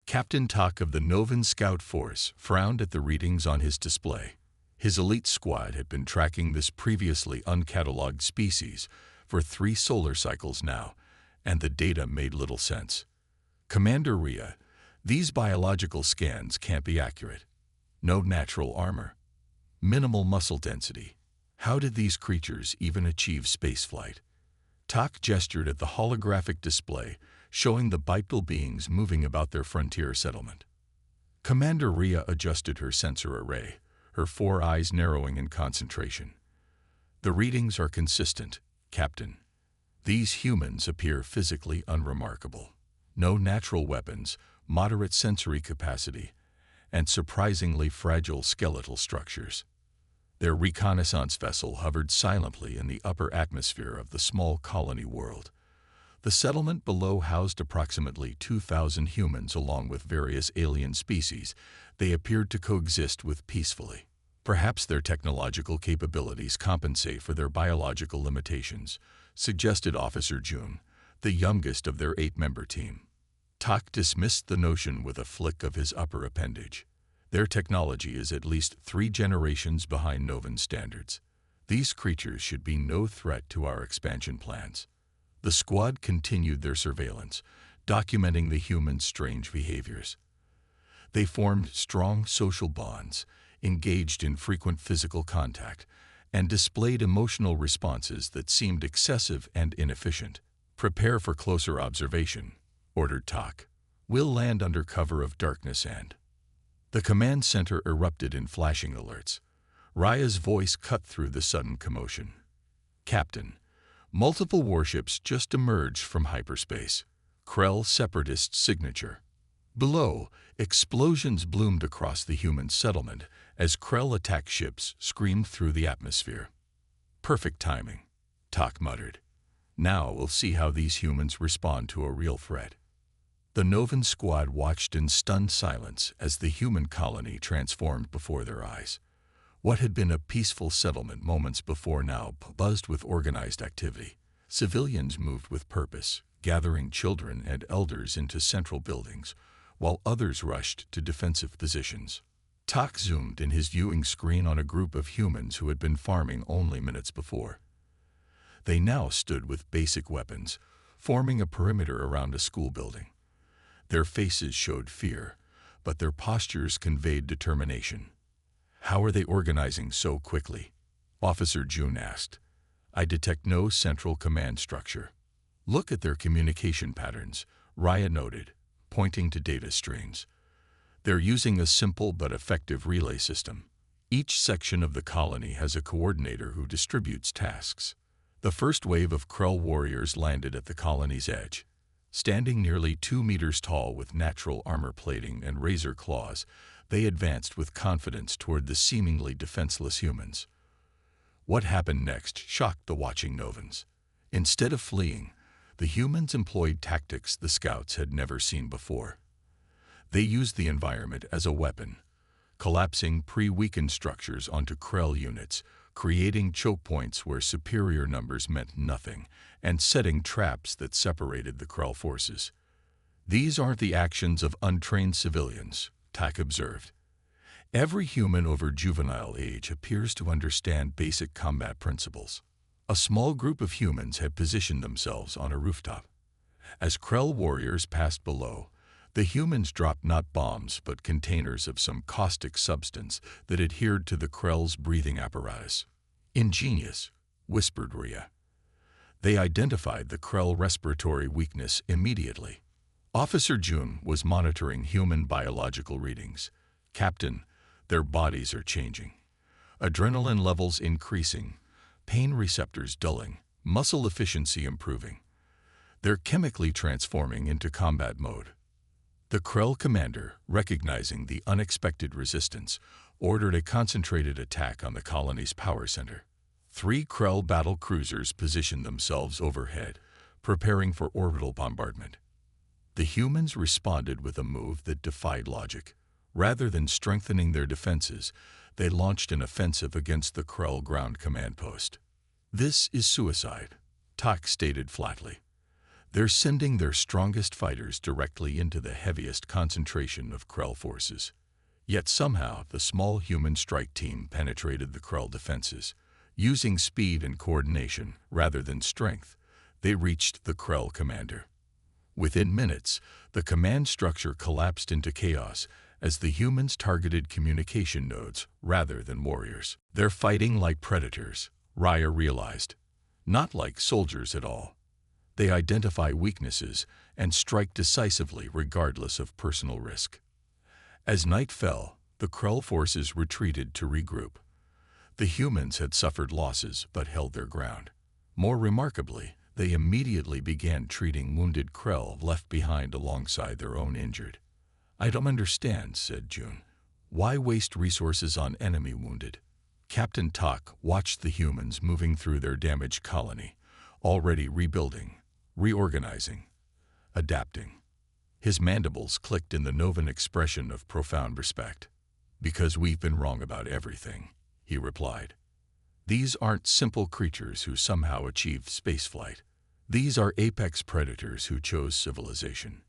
Captain Tak of the Novan Scout Force frowned at the readings on his display. His elite squad had been tracking this previously uncatalogued species for 3 solar cycles now, and the data made little sense. Commander Rhea, these biological scans can't be accurate. No natural armor. Minimal muscle density. How did these creatures even achieve spaceflight? Tak gestured at the holographic display, showing the bipedal beings moving about their frontier settlement. Commander Rhea adjusted her sensor array, her 4 eyes narrowing in concentration. The readings are consistent, Captain. These humans appear physically unremarkable. No natural weapons, moderate sensory capacity, and surprisingly fragile skeletal structures. Their reconnaissance vessel hovered silently in the upper atmosphere of the small colony world. The settlement below housed approximately 2,000 humans along with various alien species. They appeared to coexist with peacefully. Perhaps their technological capabilities compensate for their biological limitations, suggested Officer June, the youngest of their 8-member team. Tak dismissed the notion with a flick of his upper appendage. Their technology is at least 3 generations behind Novan standards. These creatures should be no threat to our expansion plans. The squad continued their surveillance, documenting the humans' strange behaviors. They formed strong social bonds, engaged in frequent physical contact, and displayed emotional responses that seemed excessive and inefficient. Prepare for closer observation, ordered Tak. We'll land under cover of darkness and... The command center erupted in flashing alerts. Raya's voice cut through the sudden commotion. Captain, multiple warships just emerged from hyperspace. Krell Separatist signature. Below, explosions bloomed across the human settlement as Krell attack ships screamed through the atmosphere. Perfect timing, Tak muttered. Now we'll see how these humans respond to a real threat. The Novan squad watched in stunned silence as the human colony transformed before their eyes. What had been a peaceful settlement moments before now buzzed with organized activity. Civilians moved with purpose, gathering children and elders into central buildings, while others rushed to defensive positions. Tak zoomed in his viewing screen on a group of humans who had been farming only minutes before. They now stood with basic weapons, forming a perimeter around a school building. Their faces showed fear, but their postures conveyed determination. How are they organizing so quickly? Officer June asked. I detect no central command structure. Look at their communication patterns, Raya noted, pointing to data streams. They're using a simple but effective relay system. Each section of the colony has a coordinator who distributes tasks. The first wave of Krell warriors landed at the colony's edge. Standing nearly 2 meters tall with natural armor plating and razor claws, they advanced with confidence toward the seemingly defenseless humans. What happened next shocked the watching Novans. Instead of fleeing, the humans employed tactics the scouts had never seen before. They used the environment as a weapon, collapsing pre-weakened structures onto Krell units, creating choke points where superior numbers meant nothing, and setting traps that separated the Krell forces. These aren't the actions of untrained civilians, Tak observed. Every human over juvenile age appears to understand basic combat principles. A small group of humans had positioned themselves on a rooftop. As Krell warriors passed below, the humans dropped not bombs but containers of some caustic substance that adhered to the Krell's breathing apparatus. Ingenious, whispered Rhea. They identified the Krell respiratory weakness immediately. Officer June was monitoring human biological readings. Captain, their bodies are changing. Adrenaline levels increasing, pain receptors dulling, muscle efficiency improving. They're chemically transforming into combat mode. The Krell commander, recognizing the unexpected resistance, ordered a concentrated attack on the colony's power center. 3 Krell battle cruisers positioned themselves overhead, preparing for orbital bombardment. The humans responded with a move that defied logic. Rather than strengthening their defenses, they launched an offensive against the Krell ground command post. This is suicide, Tak stated flatly. They're sending their strongest fighters directly into the heaviest concentration of Krell forces. Yet somehow, the small human strike team penetrated the Krell defenses. Using speed and coordination rather than strength, they reached the Krell commander. Within minutes, the command structure collapsed into chaos as the humans targeted communication nodes rather than warriors. They're fighting like predators, Raya realized. Not like soldiers at all. They identify weaknesses and strike decisively regardless of personal risk. As night fell, the Krell forces retreated to regroup. The humans had suffered losses but held their ground. More remarkably, they immediately began treating wounded Krell left behind alongside their own injured. "I don't understand," said June. "Why waste resources on enemy wounded?" Captain Tak watched the humans moving through their damaged colony, already rebuilding, reorganizing, adapting. His mandibles clicked in the Novan expression of profound respect. "Because we've been wrong about everything," he replied. "These aren't simple creatures who somehow achieved spaceflight. These are apex predators who chose civilization."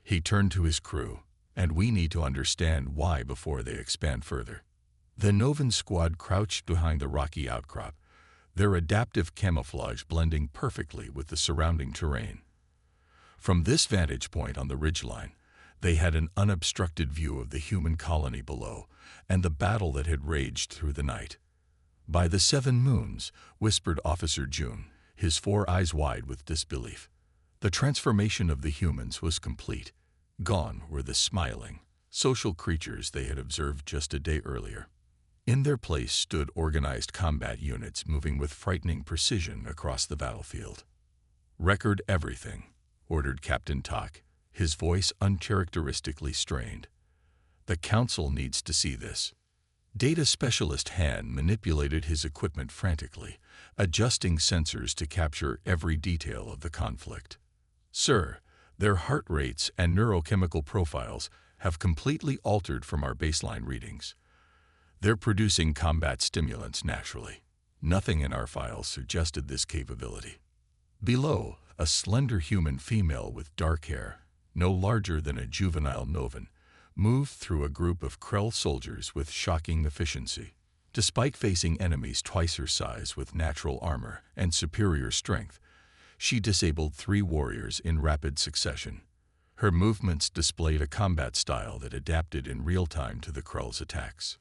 He turned to his crew, "And we need to understand why before they expand further." The Novan squad crouched behind the rocky outcrop, their adaptive camouflage blending perfectly with the surrounding terrain. From this vantage point on the ridgeline, they had an unobstructed view of the human colony below and the battle that had raged through the night. "By the 7 moons," whispered Officer June, his 4 eyes wide with disbelief. The transformation of the humans was complete. Gone were the smiling, social creatures they had observed just a day earlier. In their place stood organized combat units moving with frightening precision across the battlefield. "Record everything," ordered Captain Tak, his voice uncharacteristically strained. "The Council needs to see this." Data Specialist Han manipulated his equipment frantically, adjusting sensors to capture every detail of the conflict. "Sir, their heart rates and neurochemical profiles have completely altered from our baseline readings. They're producing combat stimulants naturally. Nothing in our files suggested this capability." Below, a slender human female with dark hair, no larger than a juvenile Novan, moved through a group of Krell soldiers with shocking efficiency. Despite facing enemies twice her size with natural armor and superior strength, she disabled 3 warriors in rapid succession. Her movements displayed a combat style that adapted in real time to the Krell's attacks.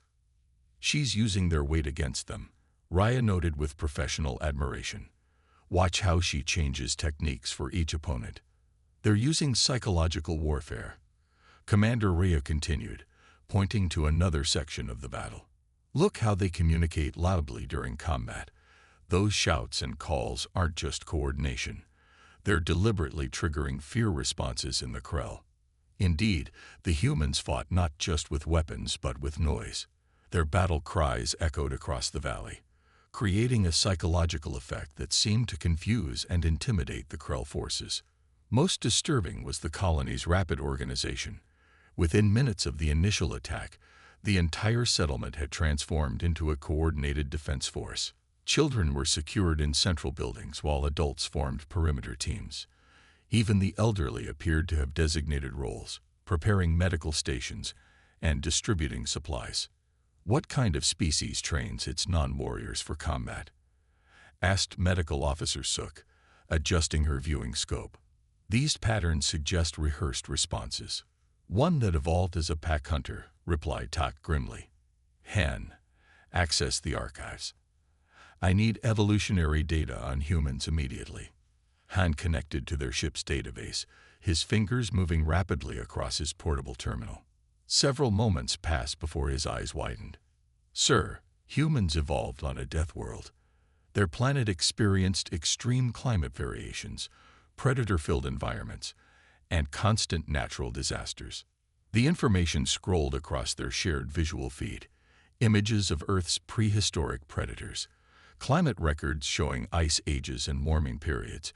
"She's using their weight against them," Raya noted with professional admiration. "Watch how she changes techniques for each opponent. They're using psychological warfare." Commander Rhea continued, pointing to another section of the battle. "Look how they communicate loudly during combat. Those shouts and calls aren't just coordination. They're deliberately triggering fear responses in the Krell. Indeed, the humans fought not just with weapons but with noise. Their battle cries echoed across the valley, creating a psychological effect that seemed to confuse and intimidate the Krell forces. Most disturbing was the colony's rapid organization. Within minutes of the initial attack, the entire settlement had transformed into a coordinated defense force. Children were secured in central buildings while adults formed perimeter teams. Even the elderly appeared to have designated roles, preparing medical stations and distributing supplies. "What kind of species trains its non-warriors for combat?" asked Medical Officer Suk, adjusting her viewing scope. "These patterns suggest rehearsed responses." "One that evolved as a pack hunter," replied Tak grimly. "Han, access the archives. I need evolutionary data on humans immediately." Han connected to their ship's database, his fingers moving rapidly across his portable terminal. Several moments passed before his eyes widened. "Sir, humans evolved on a death world. Their planet experienced extreme climate variations, predator-filled environments, and constant natural disasters." The information scrolled across their shared visual feed, images of Earth's prehistoric predators, climate records showing ice ages and warming periods,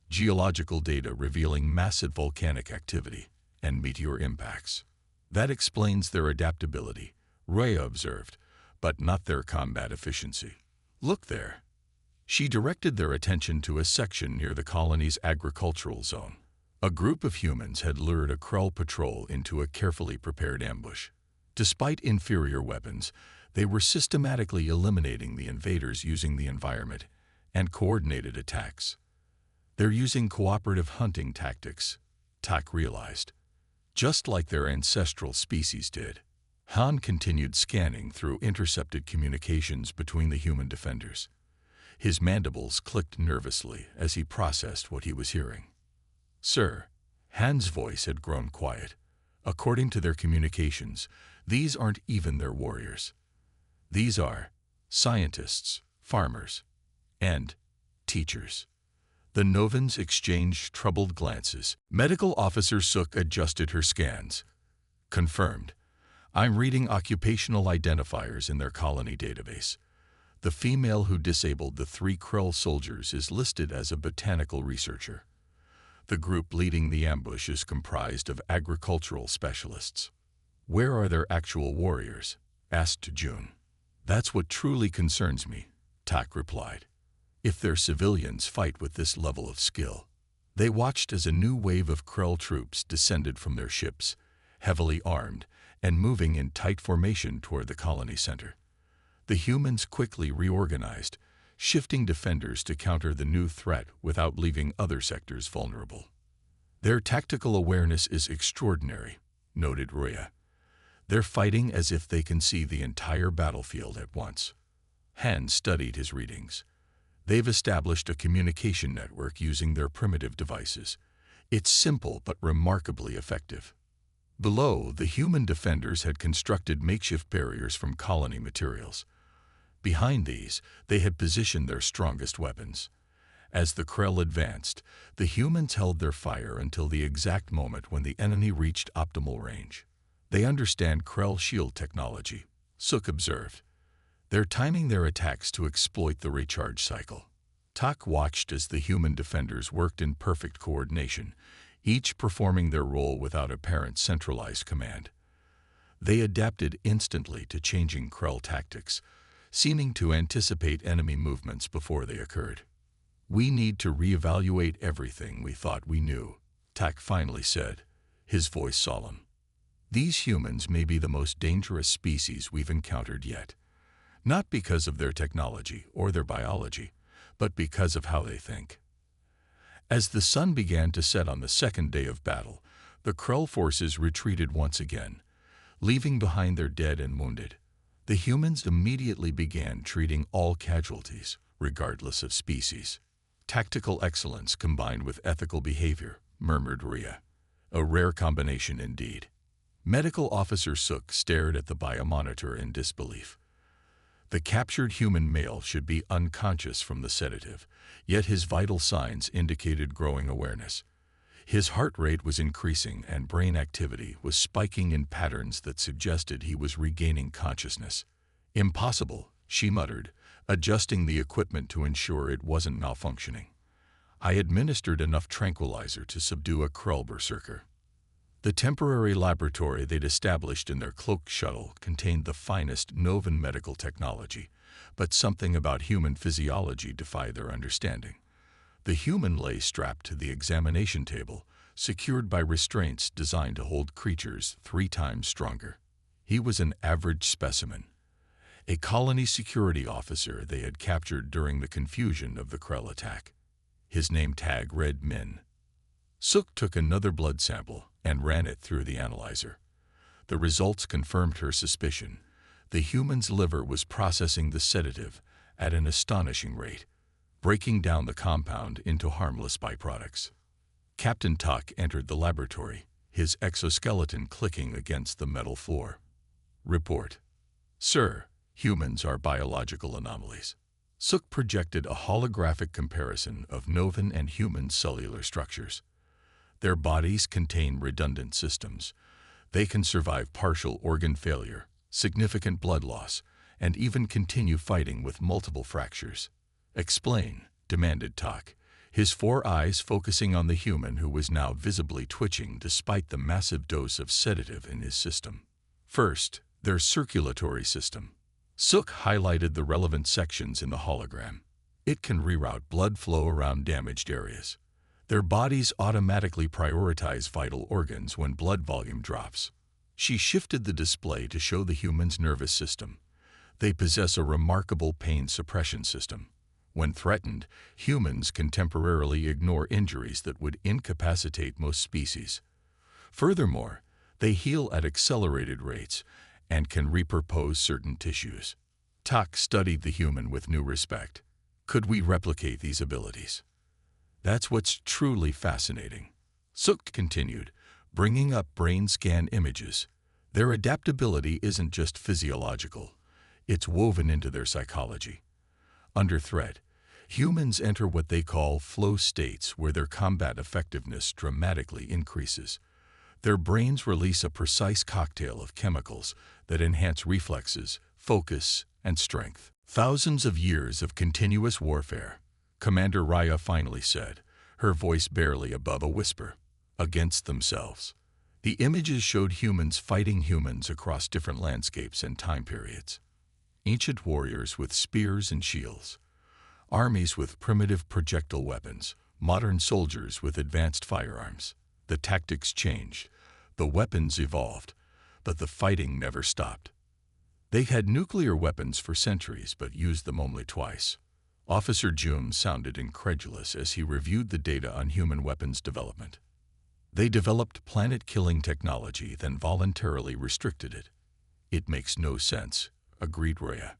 geological data revealing massive volcanic activity, and meteor impacts. "That explains their adaptability," Rhea observed, "but not their combat efficiency. Look there." She directed their attention to a section near the colony's agricultural zone. A group of humans had lured a Krell patrol into a carefully prepared ambush. Despite inferior weapons, they were systematically eliminating the invaders using the environment and coordinated attacks. They're using cooperative hunting tactics, Tak realized, just like their ancestral species did. Han continued scanning through intercepted communications between the human defenders. His mandibles clicked nervously as he processed what he was hearing. "Sir," Han's voice had grown quiet. "According to their communications, these aren't even their warriors. These are scientists, farmers, and teachers." The Novans exchanged troubled glances. Medical Officer Suk adjusted her scans. "Confirmed. I'm reading occupational identifiers in their colony database. The female who disabled the 3 Krell soldiers is listed as a botanical researcher. The group leading the ambush is comprised of agricultural specialists." "Where are their actual warriors?" asked June. "That's what truly concerns me," Tak replied. "If their civilians fight with this level of skill." They watched as a new wave of Krell troops descended from their ships, heavily armed and moving in tight formation toward the colony center. The humans quickly reorganized, shifting defenders to counter the new threat without leaving other sectors vulnerable. "Their tactical awareness is extraordinary," noted Rhea. "They're fighting as if they can see the entire battlefield at once." Han studied his readings. "They've established a communication network using their primitive devices. It's simple but remarkably effective." Below, the human defenders had constructed makeshift barriers from colony materials. Behind these, they had positioned their strongest weapons. As the Krell advanced, the humans held their fire until the exact moment when the enemy reached optimal range. "They understand Krell shield technology," Suk observed. "They're timing their attacks to exploit the recharge cycle." Tak watched as the human defenders worked in perfect coordination, each performing their role without apparent centralized command. They adapted instantly to changing Krell tactics, seeming to anticipate enemy movements before they occurred. "We need to reevaluate everything we thought we knew," Tak finally said, his voice solemn. "These humans may be the most dangerous species we've encountered yet, not because of their technology or their biology, but because of how they think." As the sun began to set on the second day of battle, the Krell forces retreated once again, leaving behind their dead and wounded. The humans immediately began treating all casualties, regardless of species. "Tactical excellence combined with ethical behavior," murmured Rhea. "A rare combination indeed." Medical Officer Suk stared at the biomonitor in disbelief. The captured human male should be unconscious from the sedative, yet his vital signs indicated growing awareness. His heart rate was increasing and brain activity was spiking in patterns that suggested he was regaining consciousness. "Impossible," she muttered, adjusting the equipment to ensure it wasn't malfunctioning. "I administered enough tranquilizer to subdue a Krell berserker." The temporary laboratory they'd established in their cloaked shuttle contained the finest Novan medical technology, but something about human physiology defied their understanding. The human lay strapped to the examination table, secured by restraints designed to hold creatures 3 times stronger. He was an average specimen, a colony security officer they had captured during the confusion of the Krell attack. His name tag read Min. Suk took another blood sample and ran it through the analyzer. The results confirmed her suspicion. The human's liver was processing the sedative at an astonishing rate, breaking down the compound into harmless byproducts. Captain Tak entered the laboratory, his exoskeleton clicking against the metal floor. "Report." "Sir, humans are biological anomalies." Suk projected a holographic comparison of Novan and human cellular structures. "Their bodies contain redundant systems. They can survive partial organ failure, significant blood loss, and even continue fighting with multiple fractures." "Explain," demanded Tak, his 4 eyes focusing on the human who was now visibly twitching despite the massive dose of sedative in his system. "First, their circulatory system." Suk highlighted the relevant sections in the hologram. It can reroute blood flow around damaged areas. Their bodies automatically prioritize vital organs when blood volume drops. She shifted the display to show the human's nervous system. They possess a remarkable pain suppression system. When threatened, humans can temporarily ignore injuries that would incapacitate most species. Furthermore, they heal at accelerated rates and can repurpose certain tissues. Tak studied the human with new respect. Could we replicate these abilities? That's what's truly fascinating. Suk continued, bringing up brain scan images. Their adaptability isn't just physiological. It's woven into their psychology. Under threat, humans enter what they call flow states where their combat effectiveness dramatically increases. Their brains release a precise cocktail of chemicals that enhance reflexes, focus, and strength. Thousands of years of continuous warfare, Commander Raya finally said, her voice barely above a whisper, against themselves. The images showed humans fighting humans across different landscapes and time periods. Ancient warriors with spears and shields, armies with primitive projectile weapons, modern soldiers with advanced firearms. The tactics changed, the weapons evolved, but the fighting never stopped. They had nuclear weapons for centuries but used them only twice. Officer Jun sounded incredulous as he reviewed the data on human weapons development. They developed planet-killing technology, then voluntarily restricted it. It makes no sense, agreed Rhea.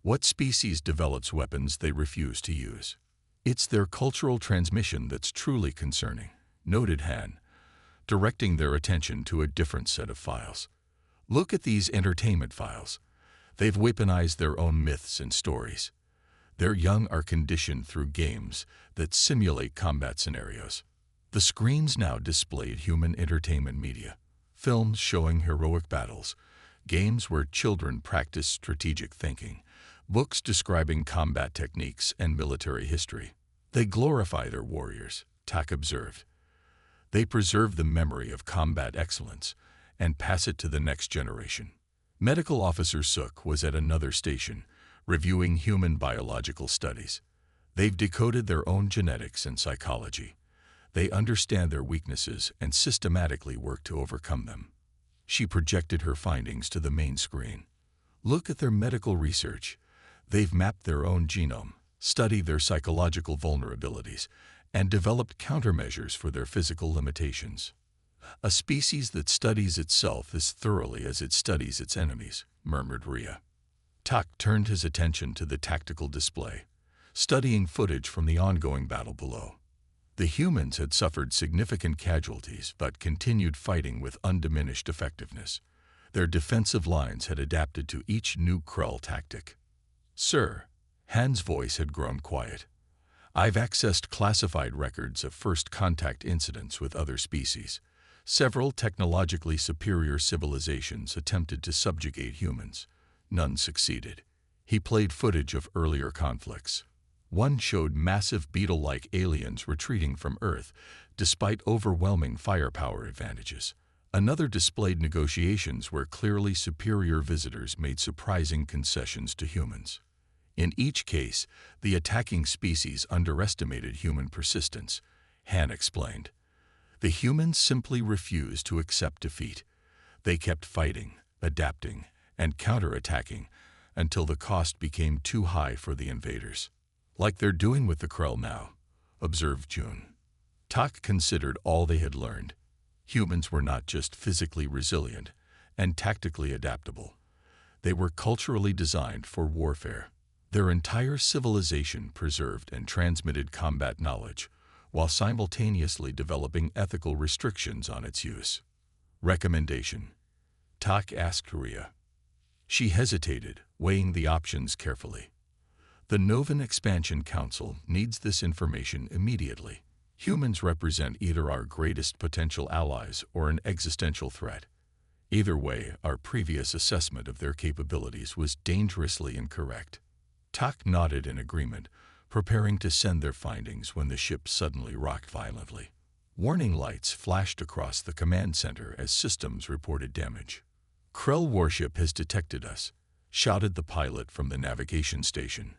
What species develops weapons they refuse to use? It's their cultural transmission that's truly concerning, noted Han, directing their attention to a different set of files. Look at these entertainment files. They've weaponized their own myths and stories. Their young are conditioned through games that simulate combat scenarios. The screens now displayed human entertainment media, films showing heroic battles, games where children practice strategic thinking, books describing combat techniques and military history. They glorify their warriors, Tak observed. They preserve the memory of combat excellence and pass it to the next generation. Medical Officer Suk was at another station, reviewing human biological studies. They've decoded their own genetics and psychology. They understand their weaknesses and systematically work to overcome them. She projected her findings to the main screen. Look at their medical research. They've mapped their own genome, studied their psychological vulnerabilities, and developed countermeasures for their physical limitations. A species that studies itself as thoroughly as it studies its enemies, murmured Rhea. Tak turned his attention to the tactical display, studying footage from the ongoing battle below. The humans had suffered significant casualties but continued fighting with undiminished effectiveness. Their defensive lines had adapted to each new Krell tactic. Sir, Han's voice had grown quiet. I've accessed classified records of first contact incidents with other species. Several technologically superior civilizations attempted to subjugate humans. None succeeded. He played footage of earlier conflicts. One showed massive beetle-like aliens retreating from Earth despite overwhelming firepower advantages. Another displayed negotiations where clearly superior visitors made surprising concessions to humans. In each case, the attacking species underestimated human persistence, Han explained. The humans simply refused to accept defeat. They kept fighting, adapting, and counterattacking until the cost became too high for the invaders. Like they're doing with the Krell now, observed Jun. Tak considered all they had learned. Humans were not just physically resilient and tactically adaptable. They were culturally designed for warfare. Their entire civilization preserved and transmitted combat knowledge, while simultaneously developing ethical restrictions on its use. Recommendation. Tak asked Rhea. She hesitated, weighing the options carefully. The Novan Expansion Council needs this information immediately. Humans represent either our greatest potential allies or an existential threat. Either way, our previous assessment of their capabilities was dangerously incorrect. Tak nodded in agreement, preparing to send their findings when the ship suddenly rocked violently. Warning lights flashed across the command center as systems reported damage. Krell warship has detected us, shouted the pilot from the navigation station.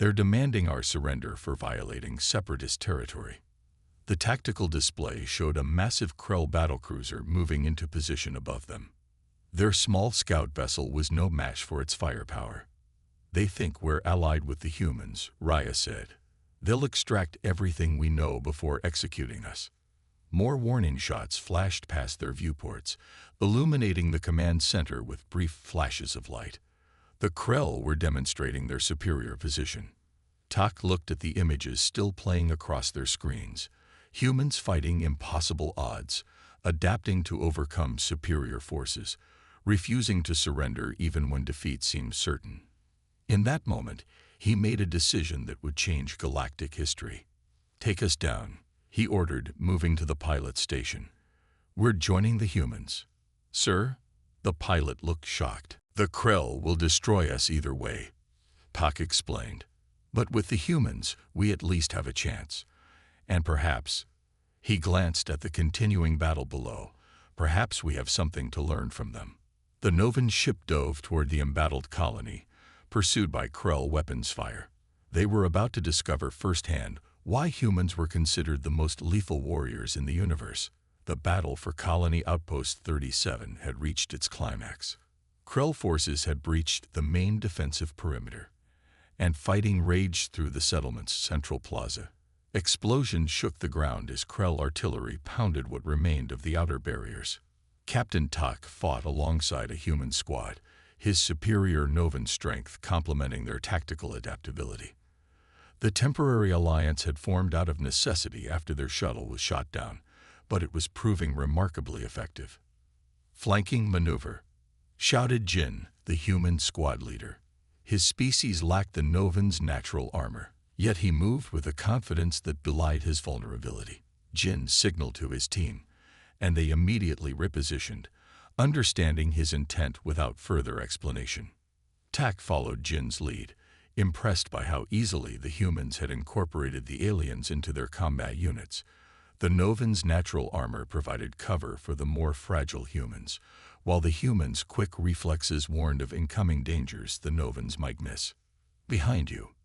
They're demanding our surrender for violating separatist territory. The tactical display showed a massive Krell battlecruiser moving into position above them. Their small scout vessel was no match for its firepower. They think we're allied with the humans, Raya said. They'll extract everything we know before executing us. More warning shots flashed past their viewports, illuminating the command center with brief flashes of light. The Krell were demonstrating their superior position. Tak looked at the images still playing across their screens. Humans fighting impossible odds, adapting to overcome superior forces, refusing to surrender even when defeat seemed certain. In that moment, he made a decision that would change galactic history. "Take us down," he ordered, moving to the pilot station. "We're joining the humans." "Sir?" The pilot looked shocked. "The Krell will destroy us either way," Tak explained. "But with the humans, we at least have a chance. And perhaps," he glanced at the continuing battle below, "perhaps we have something to learn from them." The Novan ship dove toward the embattled colony, pursued by Krell weapons fire. They were about to discover firsthand why humans were considered the most lethal warriors in the universe. The battle for Colony Outpost 37 had reached its climax. Krell forces had breached the main defensive perimeter, and fighting raged through the settlement's central plaza. Explosions shook the ground as Krell artillery pounded what remained of the outer barriers. Captain Tak fought alongside a human squad, his superior Novan strength complementing their tactical adaptability. The temporary alliance had formed out of necessity after their shuttle was shot down, but it was proving remarkably effective. "Flanking maneuver," shouted Jin, the human squad leader. His species lacked the Novan's natural armor, yet he moved with a confidence that belied his vulnerability. Jin signaled to his team, and they immediately repositioned, understanding his intent without further explanation. Tak followed Jin's lead, impressed by how easily the humans had incorporated the aliens into their combat units. The Novan's natural armor provided cover for the more fragile humans, while the humans' quick reflexes warned of incoming dangers the Novans might miss. "Behind you,"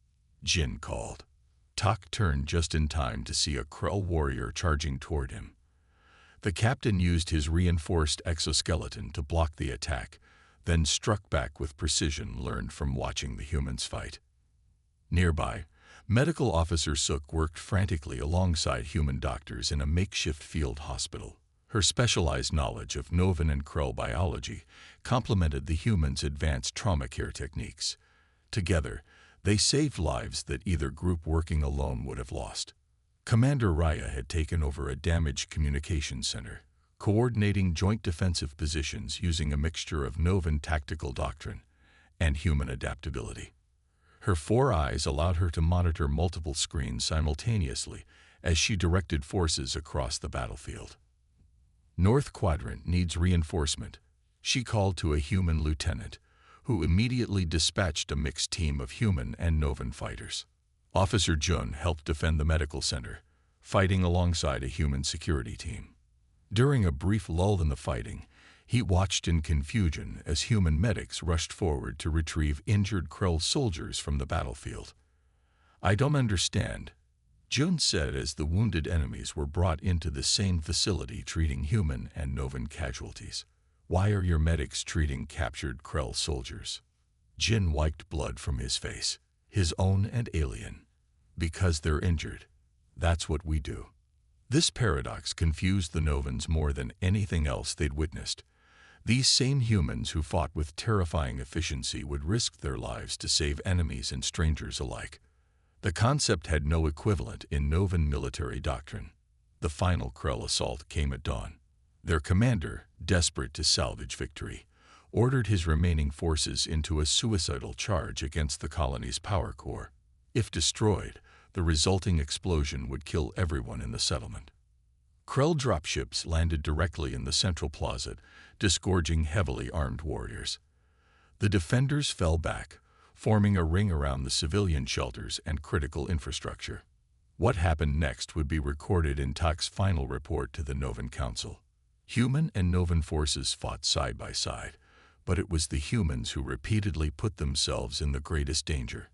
Jin called. Tak turned just in time to see a Krell warrior charging toward him. The captain used his reinforced exoskeleton to block the attack, then struck back with precision learned from watching the humans fight. Nearby, Medical Officer Suk worked frantically alongside human doctors in a makeshift field hospital. Her specialized knowledge of Novan and Krell biology complemented the humans' advanced trauma care techniques. Together, they saved lives that either group working alone would have lost. Commander Raya had taken over a damaged communications center, coordinating joint defensive positions using a mixture of Novan tactical doctrine and human adaptability. Her 4 eyes allowed her to monitor multiple screens simultaneously as she directed forces across the battlefield. "North Quadrant needs reinforcement," she called to a human lieutenant, who immediately dispatched a mixed team of human and Novan fighters. Officer Jun helped defend the medical center, fighting alongside a human security team. During a brief lull in the fighting, he watched in confusion as human medics rushed forward to retrieve injured Krell soldiers from the battlefield. "I don't understand," Jun said as the wounded enemies were brought into the same facility treating human and Novan casualties. "Why are your medics treating captured Krell soldiers?" Jin wiped blood from his face, his own and alien. "Because they're injured. That's what we do." This paradox confused the Novans more than anything else they'd witnessed. These same humans who fought with terrifying efficiency would risk their lives to save enemies and strangers alike. The concept had no equivalent in Novan military doctrine. The final Krell assault came at dawn. Their commander, desperate to salvage victory, ordered his remaining forces into a suicidal charge against the colony's power core. If destroyed, the resulting explosion would kill everyone in the settlement. Krell dropships landed directly in the central plaza, disgorging heavily armed warriors. The defenders fell back, forming a ring around the civilian shelters and critical infrastructure. What happened next would be recorded in Tak's final report to the Novan Council. Human and Novan forces fought side by side, but it was the humans who repeatedly put themselves in the greatest danger.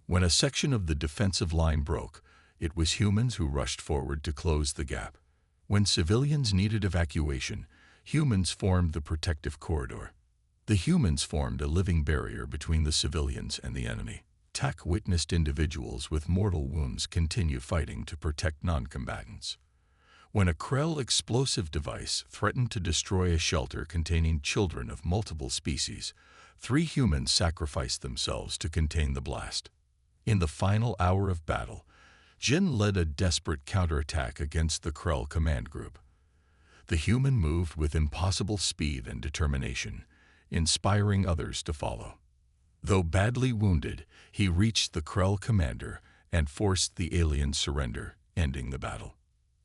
When a section of the defensive line broke, it was humans who rushed forward to close the gap. When civilians needed evacuation, humans formed the protective corridor. The humans formed a living barrier between the civilians and the enemy. Tak witnessed individuals with mortal wounds continue fighting to protect non-combatants. When a Krell explosive device threatened to destroy a shelter containing children of multiple species, 3 humans sacrificed themselves to contain the blast. In the final hour of battle, Jin led a desperate counterattack against the Krell command group. The human moved with impossible speed and determination, inspiring others to follow. Though badly wounded, he reached the Krell commander and forced the alien's surrender, ending the battle.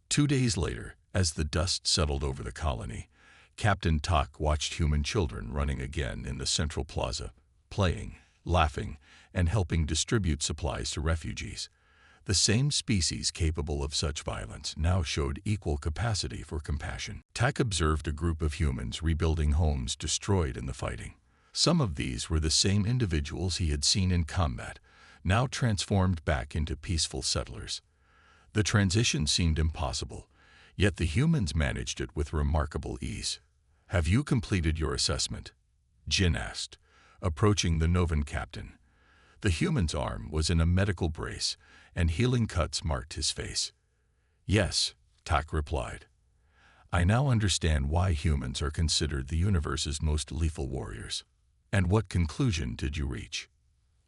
2 days later, as the dust settled over the colony, Captain Tak watched human children running again in the central plaza, playing, laughing, and helping distribute supplies to refugees. The same species capable of such violence now showed equal capacity for compassion. Tak observed a group of humans rebuilding homes destroyed in the fighting. Some of these were the same individuals he had seen in combat, now transformed back into peaceful settlers. The transition seemed impossible, yet the humans managed it with remarkable ease. "Have you completed your assessment?" Jin asked, approaching the Novan captain. The human's arm was in a medical brace, and healing cuts marked his face. "Yes," Tak replied. "I now understand why humans are considered the universe's most lethal warriors." "And what conclusion did you reach?"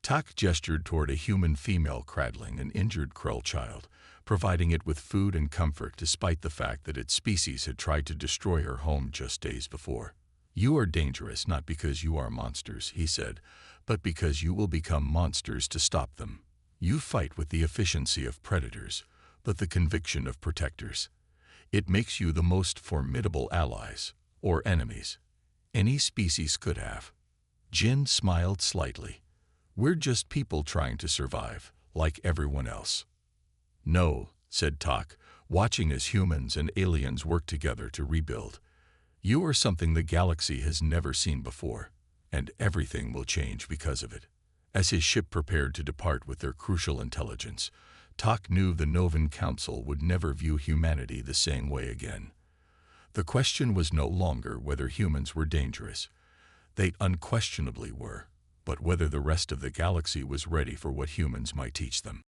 Tak gestured toward a human female cradling an injured Krell child, providing it with food and comfort despite the fact that its species had tried to destroy her home just days before. "You are dangerous not because you are monsters," he said, "but because you will become monsters to stop them. You fight with the efficiency of predators, but the conviction of protectors. It makes you the most formidable allies, or enemies, any species could have." Jin smiled slightly. "We're just people trying to survive, like everyone else." "No," said Tak, watching as humans and aliens work together to rebuild. "You are something the galaxy has never seen before, and everything will change because of it." As his ship prepared to depart with their crucial intelligence, Tak knew the Novan Council would never view humanity the same way again. The question was no longer whether humans were dangerous. They unquestionably were, but whether the rest of the galaxy was ready for what humans might teach them.